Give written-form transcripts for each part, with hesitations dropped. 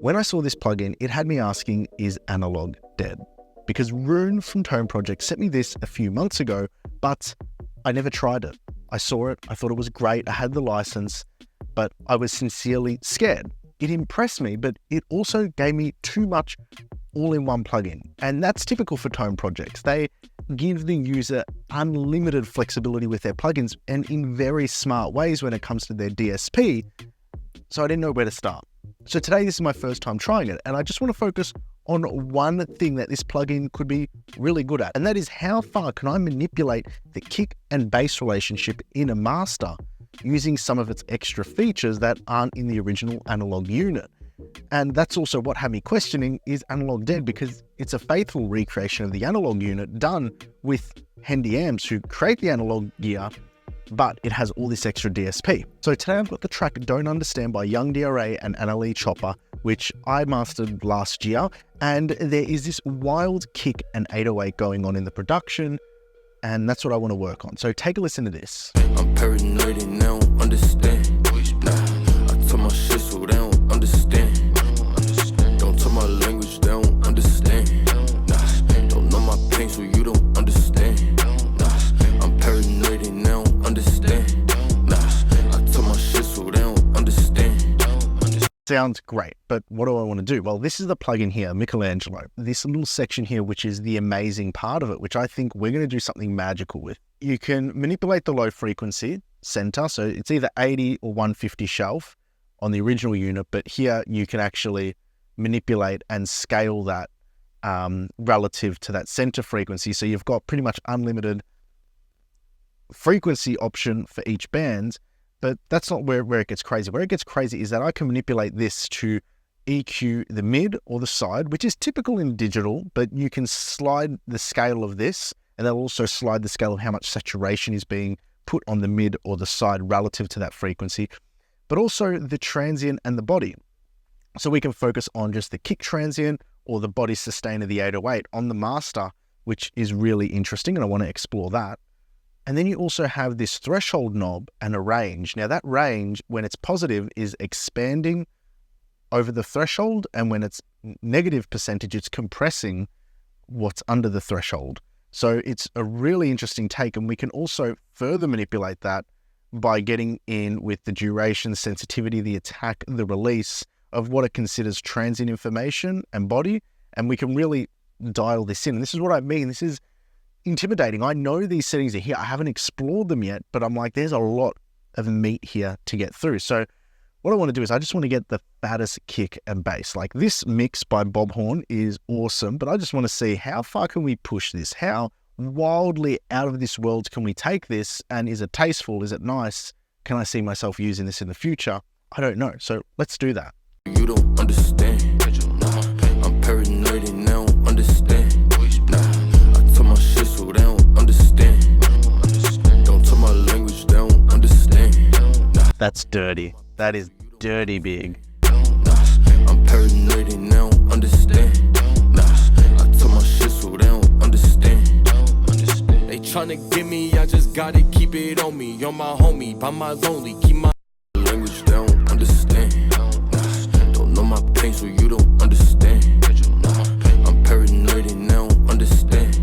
When I saw this plugin, it had me asking, is analog dead? Because Rune from Tone Project sent me this a few months ago, but I never tried it. I saw it, I thought it was great, I had the license, but I was sincerely scared. It impressed me, but it also gave me too much all-in-one plugin. And that's typical for Tone projects. They give the user unlimited flexibility with their plugins and in very smart ways when it comes to their DSP. So I didn't know where to start. So today, this is my first time trying it, and I just want to focus on one thing that this plugin could be really good at, and that is how far can I manipulate the kick and bass relationship in a master using some of its extra features that aren't in the original analog unit. And that's also what had me questioning, is analog dead? Because it's a faithful recreation of the analog unit done with Hendy amps who create the analog gear, but it has all this extra DSP. So today I've got the track Don't Understand by Young DRA and Annalie Chopper, which I mastered last year. And there is this wild kick and 808 going on in the production, and that's what I want to work on. So take a listen to this. I'm paranoid and they don't understand. Nah, I tell my shit so they don't understand. Don't tell my language, they don't understand. Nah, don't know my pain so you don't understand. Nah, I'm paranoid and they don't understand. Nah, I tell my shit so they don't understand. Sounds great, but what do I want to do? Well, this is the plugin here, Michelangelo. This little section here, which is the amazing part of it, which I think we're going to do something magical with. You can manipulate the low frequency center, so it's either 80 or 150 shelf on the original unit, but here you can actually manipulate and scale that relative to that center frequency. So you've got pretty much unlimited frequency option for each band. But that's not where it gets crazy. Where it gets crazy is that I can manipulate this to EQ the mid or the side, which is typical in digital, but you can slide the scale of this, and they'll also slide the scale of how much saturation is being put on the mid or the side relative to that frequency, but also the transient and the body. So we can focus on just the kick transient or the body sustain of the 808 on the master, which is really interesting, and I want to explore that. And then you also have this threshold knob and a range. Now that range, when it's positive, is expanding over the threshold, and when it's negative percentage, it's compressing what's under the threshold. So it's a really interesting take, and we can also further manipulate that by getting in with the duration, sensitivity, the attack, the release of what it considers transient information and body, and we can really dial this in. And this is what I mean. This is intimidating. I know these settings are here. I haven't explored them yet, but I'm like, there's a lot of meat here to get through. So what I want to do is I just want to get the fattest kick and bass. Like this mix by Bob Horn is awesome, but I just want to see how far can we push this? How wildly out of this world can we take this? And is it tasteful? Is it nice? Can I see myself using this in the future? I don't know. So let's do that. You don't understand. Nah, I'm paranoid and they don't understand. My shit so they don't understand. Don't tell my language, they don't understand. That's dirty. That is dirty big. I'm paranoid and they don't understand. I tell my shit so they don't understand. They tryna get me, I just gotta keep it on me. You're my homie, by my lonely, keep my language, they don't understand. Don't know my pain so you don't understand. I'm paranoid and they don't understand.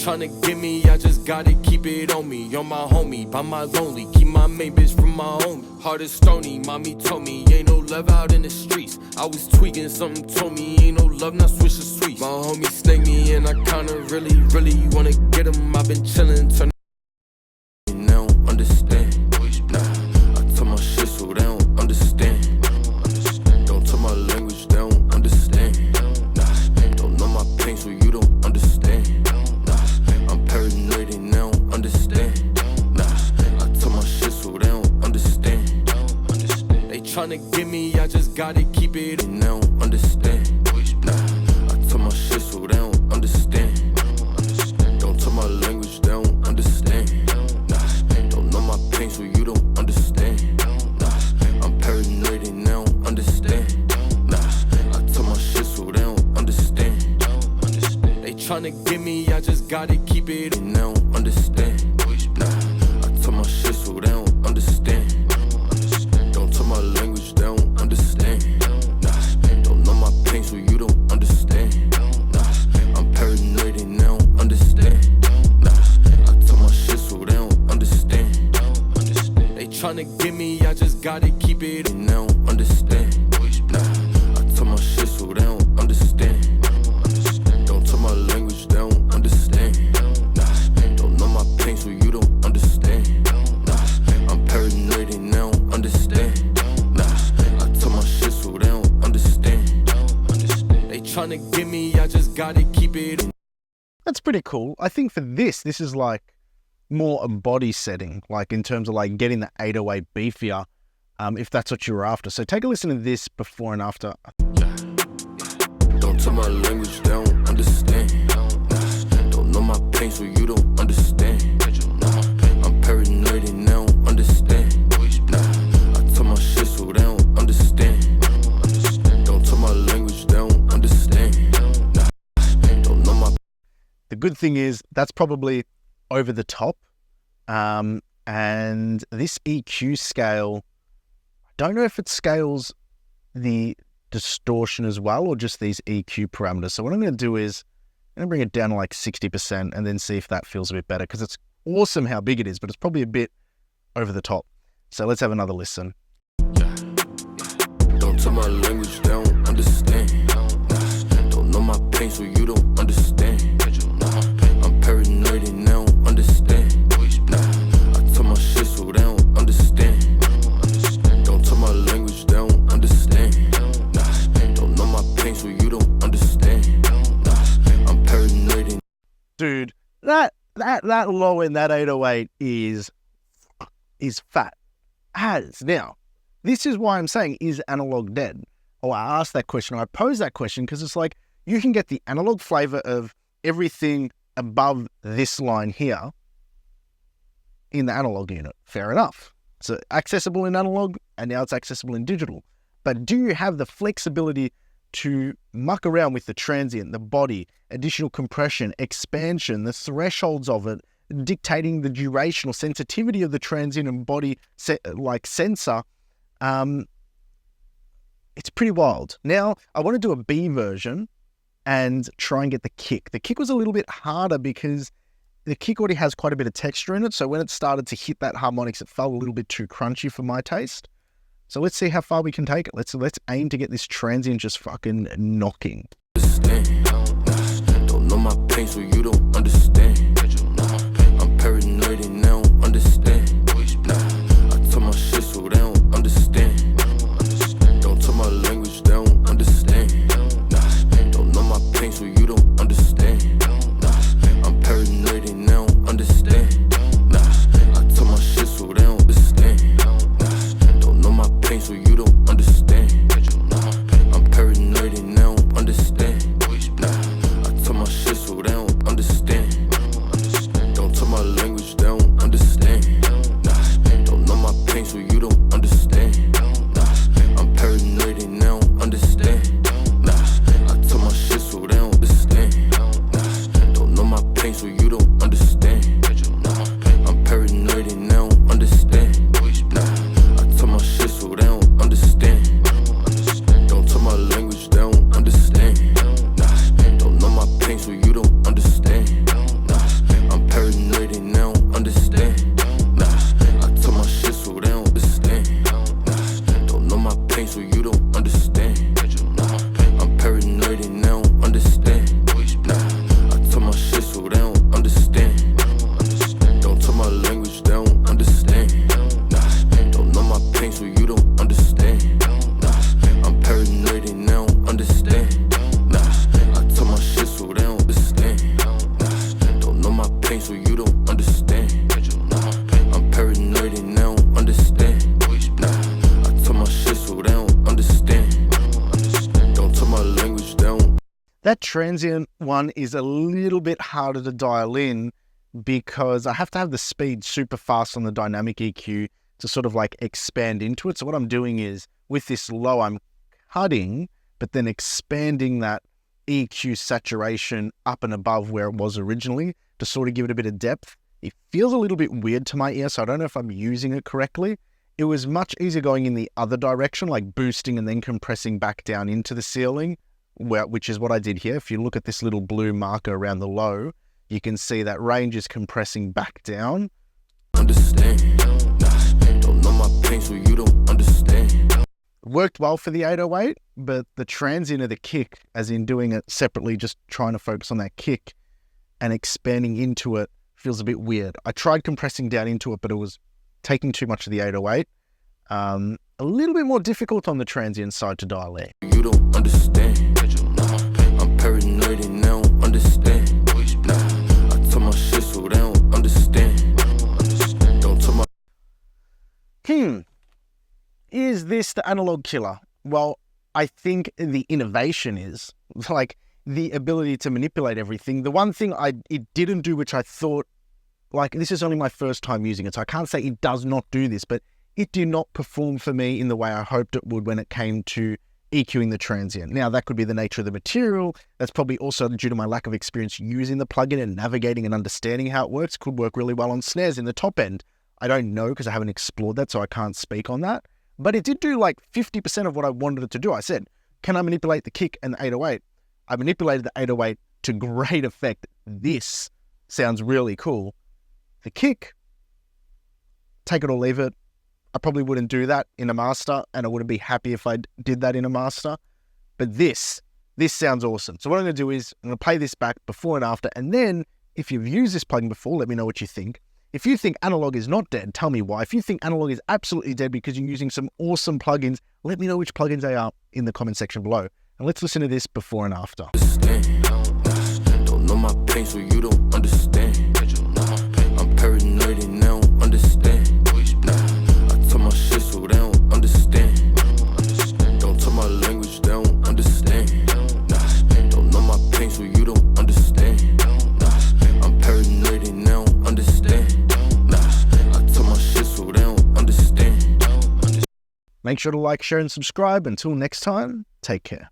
Tryna get me, I just gotta keep it on me. You're my homie, by my lonely, keep my main bitch from my home. Heart is stony, mommy told me ain't no love out in the streets. I was tweaking, something told me ain't no love, now switch to sweet. My homie snake me and I kinda really wanna get him. I've been chillin', turn and they don't understand. Nah, I tell my shit so they don't understand. Don't tell my language, they don't understand. Nah, don't know my pain so you don't understand. I'm paranoid and they don't understand. Nah, I tell my shit so they don't understand. They tryna get me, I just gotta keep it and they don't understand. Nah, I tell my shit so they don't understand. Don't tell my language, they don't understand. Nah, don't know my pain so you don't understand. Nah, I'm paranoid and tryna get me, I just gotta keep it, and they don't understand. Nah, I tell my shit so they don't understand. Don't tell my language, they don't understand. Nah, don't know my pain, so you don't understand. Nah, I'm paranoid and they don't understand. Nah, I tell my shit so they don't understand. They tryna get me, I just gotta keep it, and they don't understand. Nah, I tell my shit so they don't understand. Don't tell my language, they don't understand. Nah, don't know my pain, so you don't understand. Nah, I'm paranoid and they don't understand. Nah, I tell my shit so they don't understand. They tryna get me, I just gotta keep it. That's pretty cool. I think for this is like more a body setting, like in terms of like getting the 808 beefier, if that's what you were after. So take a listen to this before and after. Don't tell my language, they don't understand. Nah, don't know my pain, so you don't understand. Nah, I'm paranoid and they don't understand. Nah, I tell my shit so they don't understand. Don't tell my language, they don't understand. Nah, don't know my. The good thing is that's probably over the top. And this EQ scale, I don't know if it scales the distortion as well or just these EQ parameters. So what I'm going to do is I'm going to bring it down to like 60% and then see if that feels a bit better, because it's awesome how big it is, but it's probably a bit over the top. So let's have another listen. Don't tell my language, they don't understand. Nah, don't know my pain, so you don't understand. Nah, I'm paranoid and they don't understand. Nah, I tell my shit so they don't understand. Don't tell my language, they don't understand. Nah, don't know my pain, so you don't understand. Nah, I'm paranoid and. Dude, that low end, that 808 is fat as. Now, this is why I'm saying, is analog dead? Oh, I asked that question. I posed that question because it's like you can get the analog flavor of everything above this line here in the analog unit. Fair enough. So accessible in analog and now it's accessible in digital. But do you have the flexibility to muck around with the transient, the body, additional compression, expansion, the thresholds of it, dictating the duration or sensitivity of the transient and body like sensor? It's pretty wild. Now, I want to do a B version and try and get the kick. The kick was a little bit harder because the kick already has quite a bit of texture in it. So when it started to hit that harmonics, it felt a little bit too crunchy for my taste. So let's see how far we can take it. Let's aim to get this transient just fucking knocking. Don't know my pain, so you don't understand. I'm paranoid and they don't understand. Nah, I tell my shit so they don't understand. Don't tell my language, they don't understand. Nah, don't know my pain, so you don't understand. Nah, I'm paranoid and they don't understand. Nah, I tell my shit so they don't understand. Nah, don't know my pain, so you don't understand. Nah, I'm paranoid and they don't understand. Nah, I tell my shit so they don't understand. Don't tell my language, they don't understand. Nah, don't know my pain, so you don't understand. Nah, I'm paranoid and they don't understand. Nah, I tell my shit so they don't understand. Nah, don't know my pain, so you don't understand. Nah, I'm paranoid and they don't understand. Nah, I tell my shit so they don't understand. Don't tell my language, they don't understand. Nah, don't know my pain, so you don't understand. Nah, I'm paranoid and they don't understand. Nah, I tell my shit so they don't understand. Nah, don't know my pain, so you don't understand. Nah, I'm paranoid and they don't understand. Nah, I tell my shit so they don't understand. Don't tell my language, they don't understand. Nah, don't know my pain, so you don't understand. Nah, I'm paranoid and they don't understand. Nah, I tell my shit so they don't understand. Nah, don't know my pain, so you don't understand. Nah, I'm paranoid and they don't understand. Nah, I tell my shit so they don't understand. Don't tell my language, they don't. That transient one is a little bit harder to dial in because I have to have the speed super fast on the dynamic EQ to sort of like expand into it. So what I'm doing is with this low, I'm cutting, but then expanding that EQ saturation up and above where it was originally to sort of give it a bit of depth. It feels a little bit weird to my ear, so I don't know if I'm using it correctly. It was much easier going in the other direction, like boosting and then compressing back down into the ceiling, which is what I did here. If you look at this little blue marker around the low, you can see that range is compressing back down. Understand? Nah, don't know my pain, so you don't understand. Worked well for the 808, but the transient of the kick, as in doing it separately, just trying to focus on that kick and expanding into it, feels a bit weird. I tried compressing down into it, but it was taking too much of the 808. A little bit more difficult on the transient side to dial in. You don't understand. Nah, I'm paranoid and they don't understand. Nah, I tell my shit so they don't understand. Don't tell my... Is this the analog killer? Well, I think the innovation is, like, the ability to manipulate everything. The one thing it didn't do, which I thought, like, this is only my first time using it, so I can't say it does not do this, but it did not perform for me in the way I hoped it would when it came to EQing the transient. Now, that could be the nature of the material. That's probably also due to my lack of experience using the plugin and navigating and understanding how it works. Could work really well on snares in the top end. I don't know because I haven't explored that, so I can't speak on that. But it did do like 50% of what I wanted it to do. I said, can I manipulate the kick and the 808? I manipulated the 808 to great effect. This sounds really cool. The kick, take it or leave it. I probably wouldn't do that in a master, and I wouldn't be happy if I did that in a master. But this sounds awesome. So what I'm going to do is I'm going to play this back before and after, and then if you've used this plugin before, let me know what you think. If you think analog is not dead, tell me why. If you think analog is absolutely dead because you're using some awesome plugins, let me know which plugins they are in the comment section below. And let's listen to this before and after. Don't know my pain, so you don't understand. I'm paranoid and they don't understand. I tell my shit so they don't understand. Don't tell my language, they don't understand. Don't know my pain, so you don't understand. I'm paranoid and they don't understand. I tell my shit so they don't understand. Make sure to like, share, and subscribe. Until next time, take care.